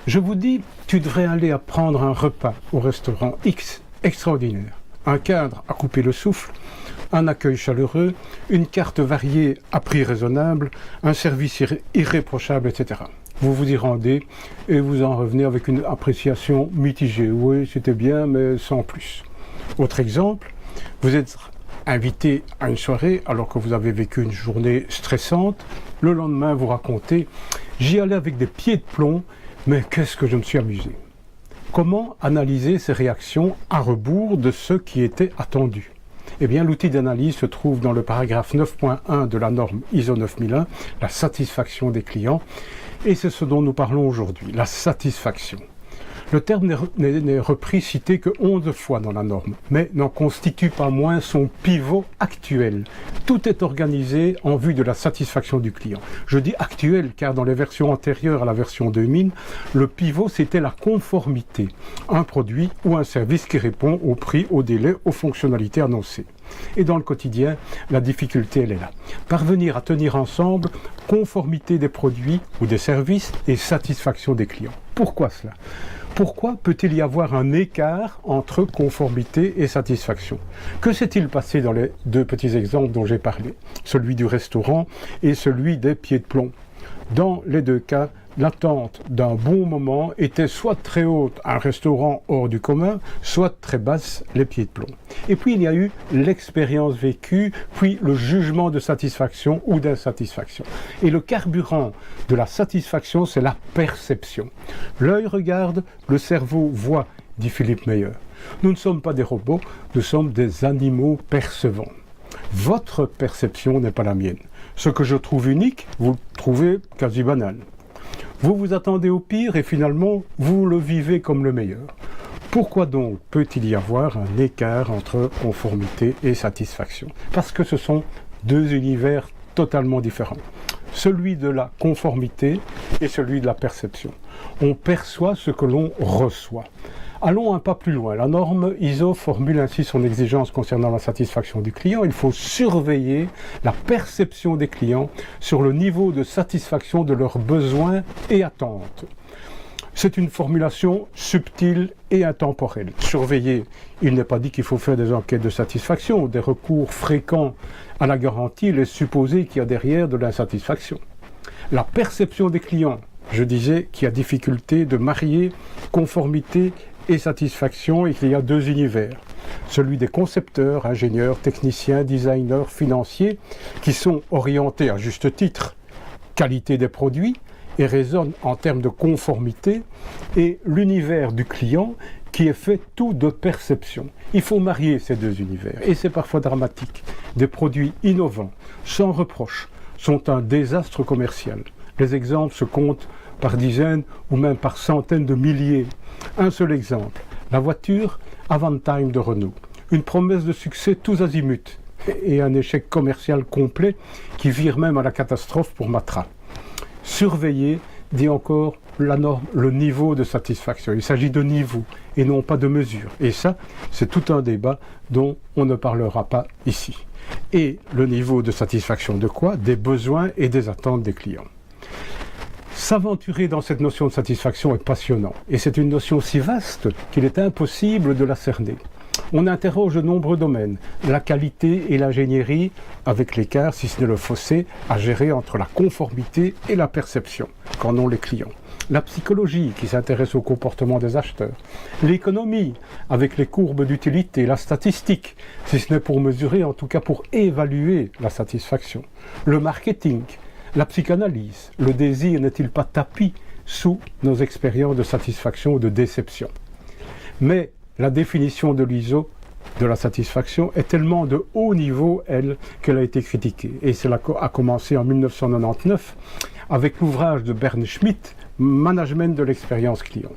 Je vous dis, tu devrais aller à prendre un repas au restaurant X extraordinaire. Un cadre à couper le souffle, un accueil chaleureux, une carte variée à prix raisonnable, un service irréprochable, etc. Vous vous y rendez et vous en revenez avec une appréciation mitigée. Oui, c'était bien, mais sans plus. Autre exemple, vous êtes invité à une soirée alors que vous avez vécu une journée stressante. Le lendemain, vous racontez « J'y allais avec des pieds de plomb, mais qu'est-ce que je me suis amusé ». Comment analyser ces réactions à rebours de ce qui était attendu ? Eh bien, l'outil d'analyse se trouve dans le paragraphe 9.1 de la norme ISO 9001, la satisfaction des clients, et c'est ce dont nous parlons aujourd'hui, la satisfaction. Le terme n'est repris, cité que 11 fois dans la norme, mais n'en constitue pas moins son pivot actuel. Tout est organisé en vue de la satisfaction du client. Je dis actuel car dans les versions antérieures à la version 2000, le pivot c'était la conformité, un produit ou un service qui répond au prix, au délai, aux fonctionnalités annoncées. Et dans le quotidien, la difficulté elle est là. Parvenir à tenir ensemble conformité des produits ou des services et satisfaction des clients. Pourquoi cela ? Pourquoi peut-il y avoir un écart entre conformité et satisfaction ? Que s'est-il passé dans les deux petits exemples dont j'ai parlé, celui du restaurant et celui des pieds de plomb ? Dans les deux cas, l'attente d'un bon moment était soit très haute, un restaurant hors du commun, soit très basse, les pieds de plomb. Et puis il y a eu l'expérience vécue, puis le jugement de satisfaction ou d'insatisfaction. Et le carburant de la satisfaction, c'est la perception. L'œil regarde, le cerveau voit, dit Philippe Meyer. Nous ne sommes pas des robots, nous sommes des animaux percevants. Votre perception n'est pas la mienne. Ce que je trouve unique, vous le trouvez quasi banal. Vous vous attendez au pire et finalement, vous le vivez comme le meilleur. Pourquoi donc peut-il y avoir un écart entre conformité et satisfaction ? Parce que ce sont deux univers totalement différents. Celui de la conformité et celui de la perception. On perçoit ce que l'on reçoit. Allons un pas plus loin. La norme ISO formule ainsi son exigence concernant la satisfaction du client. Il faut surveiller la perception des clients sur le niveau de satisfaction de leurs besoins et attentes. C'est une formulation subtile et intemporelle. Surveiller, il n'est pas dit qu'il faut faire des enquêtes de satisfaction, des recours fréquents à la garantie laisse supposer qu'il y a derrière de l'insatisfaction. La perception des clients, je disais qu'il y a difficulté de marier conformité et satisfaction et qu'il y a deux univers. Celui des concepteurs, ingénieurs, techniciens, designers, financiers, qui sont orientés à juste titre qualité des produits et raisonnent en termes de conformité, et l'univers du client qui est fait tout de perception. Il faut marier ces deux univers et c'est parfois dramatique. Des produits innovants, sans reproche, sont un désastre commercial. Les exemples se comptent par dizaines ou même par centaines de milliers. Un seul exemple, la voiture Avantime de Renault. Une promesse de succès tous azimuts et un échec commercial complet qui vire même à la catastrophe pour Matra. Surveiller, dit encore la norme, le niveau de satisfaction. Il s'agit de niveau et non pas de mesure. Et ça, c'est tout un débat dont on ne parlera pas ici. Et le niveau de satisfaction de quoi ? Des besoins et des attentes des clients. S'aventurer dans cette notion de satisfaction est passionnant, et c'est une notion si vaste qu'il est impossible de la cerner. On interroge de nombreux domaines, la qualité et l'ingénierie, avec l'écart, si ce n'est le fossé, à gérer entre la conformité et la perception, qu'en ont les clients. La psychologie, qui s'intéresse au comportement des acheteurs. L'économie, avec les courbes d'utilité, la statistique, si ce n'est pour mesurer, en tout cas pour évaluer la satisfaction. Le marketing, la psychanalyse, le désir n'est-il pas tapi sous nos expériences de satisfaction ou de déception ? Mais la définition de l'ISO de la satisfaction est tellement de haut niveau, elle, qu'elle a été critiquée. Et cela a commencé en 1999 avec l'ouvrage de Bernd Schmidt, Management de l'expérience client.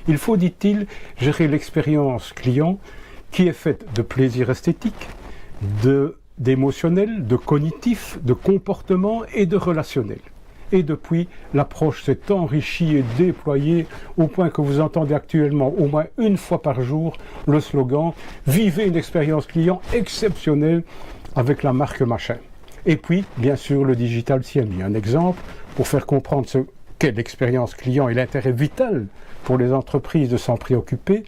Il faut, dit-il, gérer l'expérience client qui est faite de plaisir esthétique, d'émotionnel, de cognitif, de comportement et de relationnel. Et depuis, l'approche s'est enrichie et déployée au point que vous entendez actuellement au moins une fois par jour le slogan « Vivez une expérience client exceptionnelle avec la marque machin ». Et puis, bien sûr, le digital CMI. Un exemple pour faire comprendre ce qu'est l'expérience client et l'intérêt vital pour les entreprises de s'en préoccuper,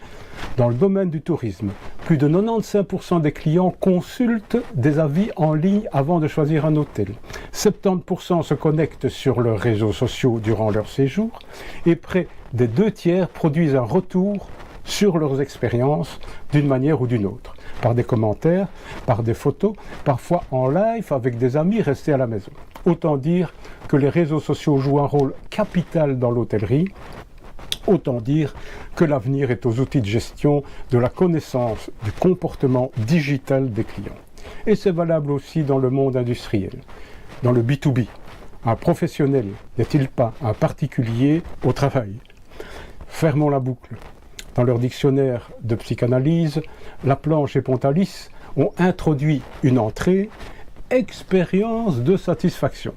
dans le domaine du tourisme, plus de 95% des clients consultent des avis en ligne avant de choisir un hôtel. 70% se connectent sur leurs réseaux sociaux durant leur séjour et près des 2/3 produisent un retour sur leurs expériences d'une manière ou d'une autre, par des commentaires, par des photos, parfois en live avec des amis restés à la maison. Autant dire que les réseaux sociaux jouent un rôle capital dans l'hôtellerie. Autant dire que l'avenir est aux outils de gestion de la connaissance du comportement digital des clients. Et c'est valable aussi dans le monde industriel, dans le B2B. Un professionnel n'est-il pas un particulier au travail? Fermons la boucle. Dans leur dictionnaire de psychanalyse, Laplanche et Pontalis ont introduit une entrée « expérience de satisfaction ».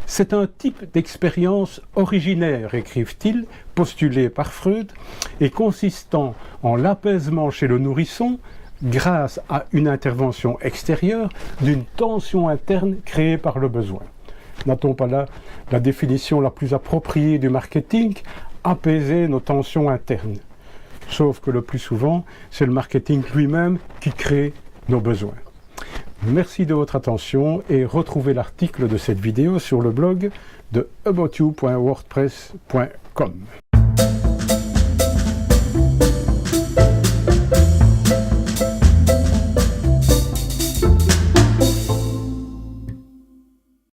C'est un type d'expérience originaire, écrivent-ils, postulé par Freud, et consistant en l'apaisement chez le nourrisson, grâce à une intervention extérieure, d'une tension interne créée par le besoin. N'a-t-on pas là la définition la plus appropriée du marketing? Apaiser nos tensions internes. Sauf que le plus souvent, c'est le marketing lui-même qui crée nos besoins. Merci de votre attention et retrouvez l'article de cette vidéo sur le blog de aboutyou.wordpress.com.